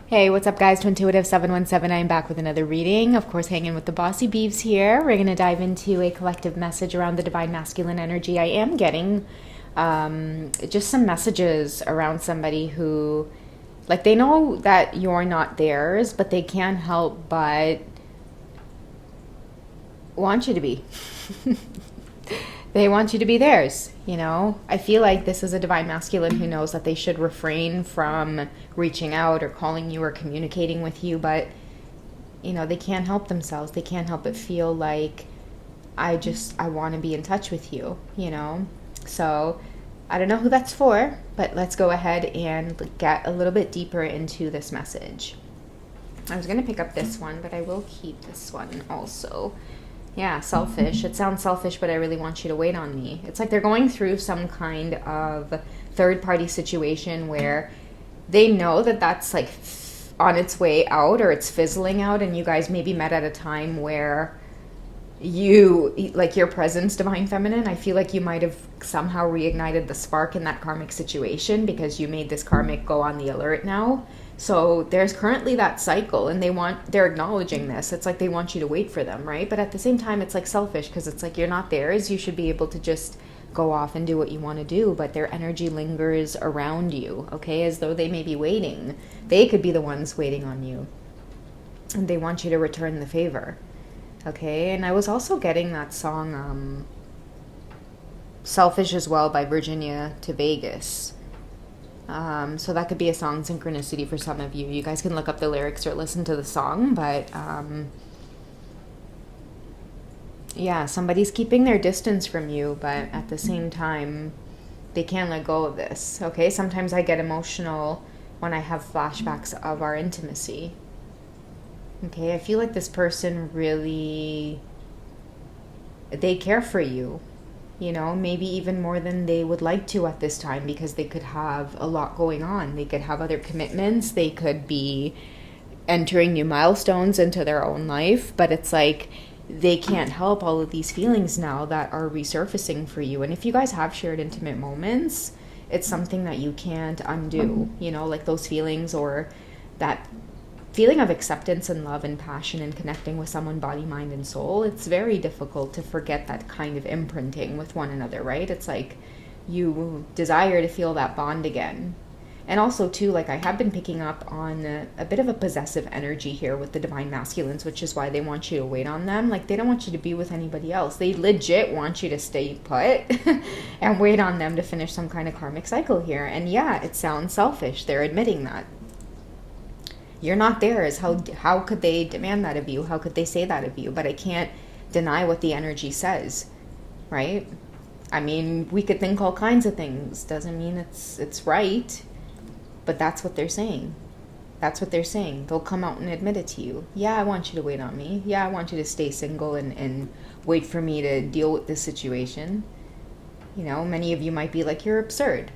Hey, what's up, guys? Twintuitive 717. I'm back with another reading. Of course, hanging with the Bossy Beeves here. We're going to dive into a collective message around the divine masculine energy. I am getting just some messages around somebody who, like, they know that you're not theirs, but they can't help but want you to be. They want you to be theirs, you know? I feel like this is a divine masculine who knows that they should refrain from reaching out or calling you or communicating with you, but, you know, they can't help themselves. They can't help but feel like, I want to be in touch with you, you know? So, I don't know who that's for, but let's go ahead and get a little bit deeper into this message. I was going to pick up this one, but I will keep this one also. Yeah, selfish. It sounds selfish, but I really want you to wait on me. It's like they're going through some kind of third-party situation where they know that that's like on its way out or it's fizzling out, and you guys maybe met at a time where your presence, divine feminine, I feel like you might have somehow reignited the spark in that karmic situation because you made this karmic go on the alert now. So there's currently that cycle, and they're acknowledging this. It's like they want you to wait for them, right? But at the same time, it's like selfish because it's like you're not theirs. You should be able to just go off and do what you want to do, but their energy lingers around you, okay? As though they may be waiting. They could be the ones waiting on you, and they want you to return the favor, okay? And I was also getting that song, Selfish as well by Virginia to Vegas. So that could be a song synchronicity for some of you. You guys can look up the lyrics or listen to the song, but yeah, somebody's keeping their distance from you, but at the same time, they can't let go of this, okay? Sometimes I get emotional when I have flashbacks of our intimacy, okay? I feel like this person really, they care for you. You know, maybe even more than they would like to at this time because they could have a lot going on. They could have other commitments. They could be entering new milestones into their own life. But it's like they can't help all of these feelings now that are resurfacing for you. And if you guys have shared intimate moments, it's something that you can't undo. You know, like those feelings or that feeling of acceptance and love and passion and connecting with someone body, mind, and soul, it's very difficult to forget that kind of imprinting with one another, right? It's like you desire to feel that bond again. And also, too, like I have been picking up on a bit of a possessive energy here with the divine masculines, which is why they want you to wait on them. Like they don't want you to be with anybody else. They legit want you to stay put and wait on them to finish some kind of karmic cycle here. And yeah, it sounds selfish. They're admitting that. You're not theirs. How could they demand that of you? How could they say that of you? But I can't deny what the energy says, right? I mean, we could think all kinds of things. Doesn't mean it's right. But that's what they're saying. That's what they're saying. They'll come out and admit it to you. Yeah, I want you to wait on me. Yeah, I want you to stay single and wait for me to deal with this situation. You know, many of you might be like, you're absurd.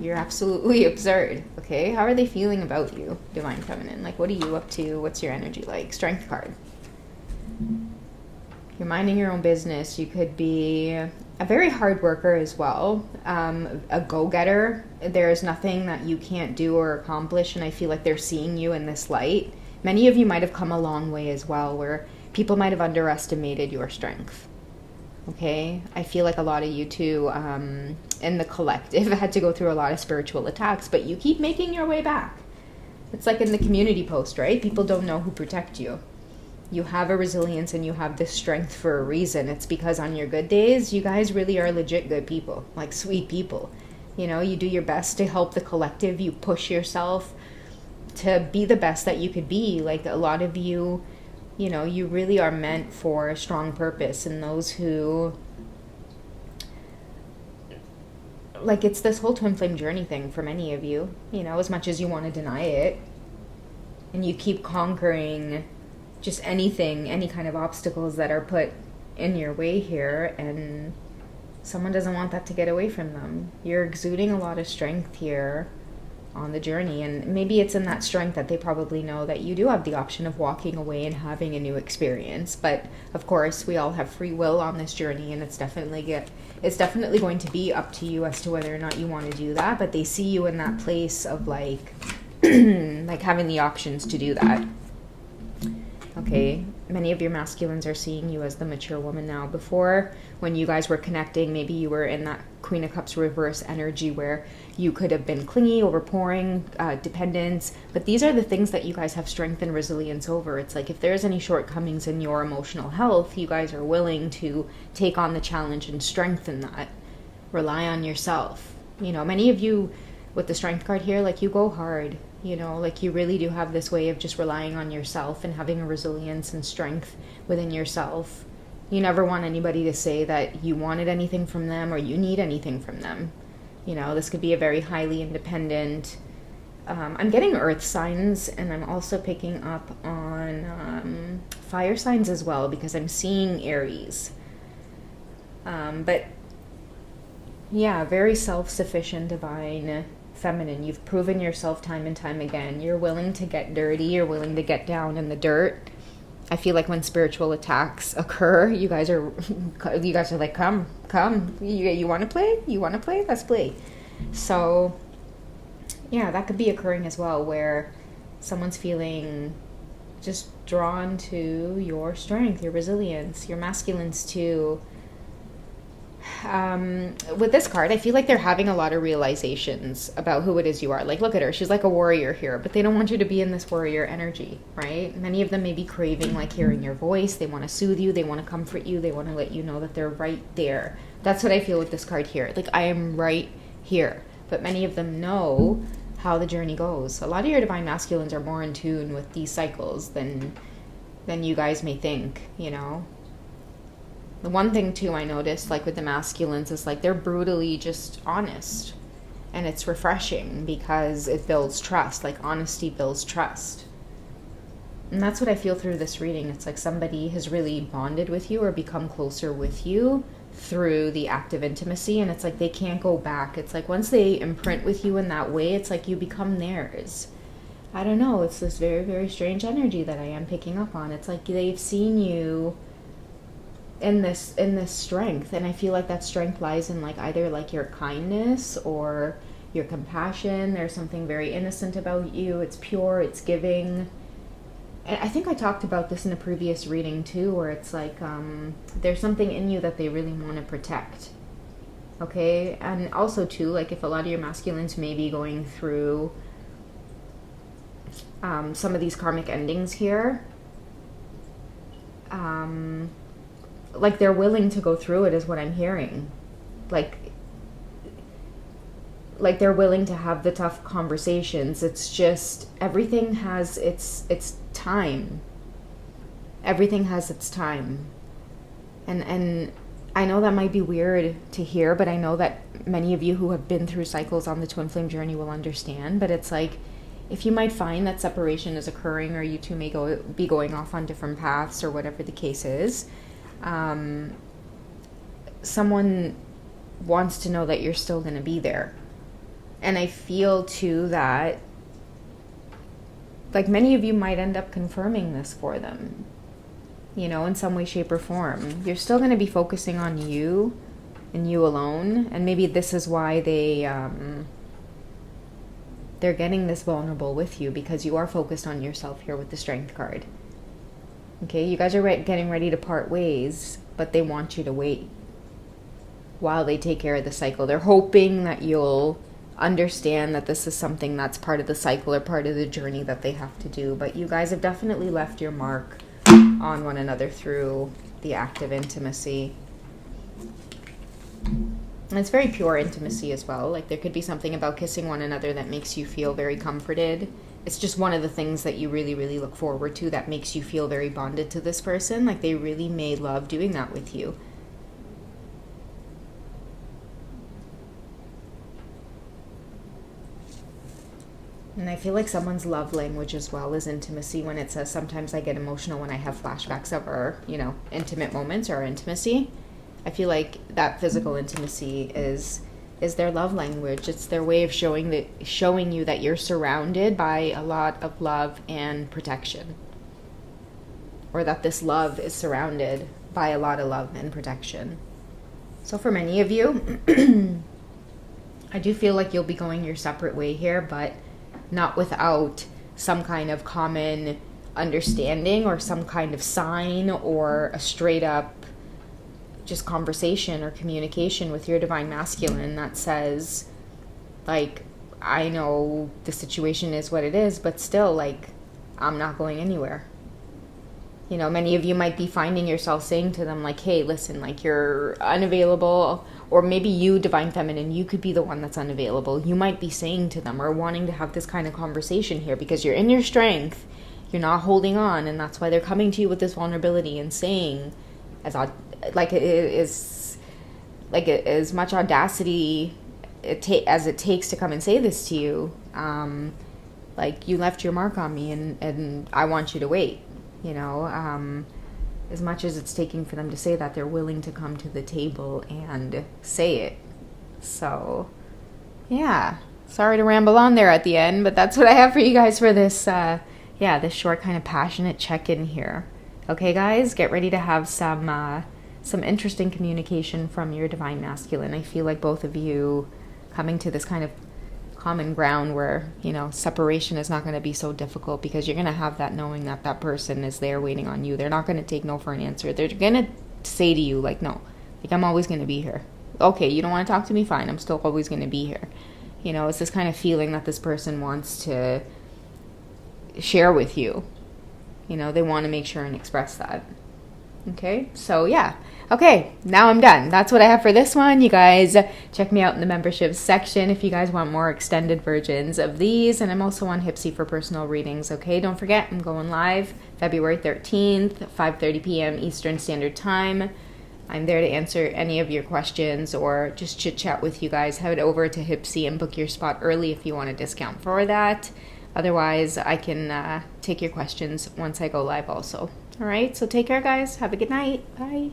You're absolutely absurd, okay? How are they feeling about you, divine feminine? Like, what are you up to? What's your energy like? Strength card. You're minding your own business. You could be a very hard worker as well, a go-getter. There's nothing that you can't do or accomplish, and I feel like they're seeing you in this light. Many of you might have come a long way as well, where people might have underestimated your strength. Okay, I feel like a lot of you too in the collective had to go through a lot of spiritual attacks, but you keep making your way back. It's like in the community post, right? People don't know who protect you. You have a resilience and you have this strength for a reason. It's because on your good days, you guys really are legit good people, like sweet people. You know, you do your best to help the collective. You push yourself to be the best that you could be. Like a lot of you, you know, you really are meant for a strong purpose. And those who, like, it's this whole twin flame journey thing for many of you, you know, as much as you want to deny it. And you keep conquering just anything, any kind of obstacles that are put in your way here. And someone doesn't want that to get away from them. You're exuding a lot of strength here on the journey, and maybe it's in that strength that they probably know that you do have the option of walking away and having a new experience. But of course, we all have free will on this journey, and it's definitely going to be up to you as to whether or not you want to do that. But they see you in that place of like like having the options to do that. Okay, many of your masculines are seeing you as the mature woman now. Before, when you guys were connecting, maybe you were in that Queen of Cups reverse energy where you could have been clingy, overpouring, dependence. But these are the things that you guys have strength and resilience over. It's like if there's any shortcomings in your emotional health, you guys are willing to take on the challenge and strengthen that. Rely on yourself. You know, many of you with the Strength card here, like you go hard. You know, like you really do have this way of just relying on yourself and having a resilience and strength within yourself. You never want anybody to say that you wanted anything from them or you need anything from them. You know, this could be a very highly independent. I'm getting earth signs, and I'm also picking up on fire signs as well, because I'm seeing Aries. But yeah, very self-sufficient, divine feminine. You've proven yourself time and time again. You're willing to get dirty. You're willing to get down in the dirt. I feel like when spiritual attacks occur, you guys are like, come. You want to play? You want to play? Let's play. So, yeah, that could be occurring as well, where someone's feeling just drawn to your strength, your resilience, your masculines too. With this card, I feel like they're having a lot of realizations about who it is you are. Like, look at her. She's like a warrior here, but they don't want you to be in this warrior energy, right? Many of them may be craving, like, hearing your voice. They want to soothe you. They want to comfort you. They want to let you know that they're right there. That's what I feel with this card here. Like, I am right here. But many of them know how the journey goes. A lot of your divine masculines are more in tune with these cycles than you guys may think, you know? The one thing, too, I noticed, like, with the masculines is, like, they're brutally just honest. And it's refreshing because it builds trust. Like, honesty builds trust. And that's what I feel through this reading. It's like somebody has really bonded with you or become closer with you through the act of intimacy. And it's like they can't go back. It's like once they imprint with you in that way, it's like you become theirs. I don't know. It's this very, very strange energy that I am picking up on. It's like they've seen you in this strength, and I feel like that strength lies in, like, either like your kindness or your compassion. There's something very innocent about you. It's pure, it's giving. And I think I talked about this in a previous reading too, where it's like there's something in you that they really want to protect. Okay? And also too, like, if a lot of your masculines may be going through some of these karmic endings here, like, they're willing to go through it is what I'm hearing. Like they're willing to have the tough conversations. It's just everything has its time. Everything has its time. And I know that might be weird to hear, but I know that many of you who have been through cycles on the twin flame journey will understand. But it's like, if you might find that separation is occurring, or you two may be going off on different paths, or whatever the case is, someone wants to know that you're still going to be there. And I feel too that, like, many of you might end up confirming this for them, you know, in some way, shape, or form. You're still going to be focusing on you and you alone. And maybe this is why they're getting this vulnerable with you, because you are focused on yourself here with the Strength card. Okay, you guys are getting ready to part ways, but they want you to wait while they take care of the cycle. They're hoping that you'll understand that this is something that's part of the cycle or part of the journey that they have to do. But you guys have definitely left your mark on one another through the act of intimacy. And it's very pure intimacy as well. Like, there could be something about kissing one another that makes you feel very comforted. It's just one of the things that you really, really look forward to that makes you feel very bonded to this person. Like, they really may love doing that with you. And I feel like someone's love language as well is intimacy. When it says, sometimes I get emotional when I have flashbacks of our, you know, intimate moments or our intimacy. I feel like that physical intimacy is their love language. It's their way of showing you that you're surrounded by a lot of love and protection. Or that this love is surrounded by a lot of love and protection. So for many of you, I do feel like you'll be going your separate way here, but not without some kind of common understanding or some kind of sign or a straight up just conversation or communication with your divine masculine that says, like, I know the situation is what it is, but still, like, I'm not going anywhere. You know, many of you might be finding yourself saying to them, like, hey, listen, like, you're unavailable. Or maybe you, divine feminine, you could be the one that's unavailable. You might be saying to them or wanting to have this kind of conversation here because you're in your strength. You're not holding on. And that's why they're coming to you with this vulnerability and saying, as much audacity as it takes to come and say this to you, like, you left your mark on me and I want you to wait. You know, as much as it's taking for them to say that, they're willing to come to the table and say it. So, yeah. Sorry to ramble on there at the end, but that's what I have for you guys for this, this short kind of passionate check-in here. Okay, guys, get ready to have some interesting communication from your divine masculine. I feel like both of you coming to this kind of common ground where, you know, separation is not going to be so difficult because you're going to have that knowing that that person is there waiting on you. They're not going to take no for an answer. They're going to say to you, like, no, like, I'm always going to be here. Okay, you don't want to talk to me? Fine, I'm still always going to be here. You know, it's this kind of feeling that this person wants to share with you. You know, they want to make sure and express that. Okay, so yeah. Okay, now I'm done. That's what I have for this one. You guys check me out in the membership section if you guys want more extended versions of these. And I'm also on Hipsy for personal readings. Okay, don't forget, I'm going live February 13th, 5:30 p.m. Eastern Standard Time. I'm there to answer any of your questions or just chit chat with you guys. Head over to Hipsy and book your spot early if you want a discount for that. Otherwise, I can take your questions once I go live also. All right, so take care, guys. Have a good night. Bye.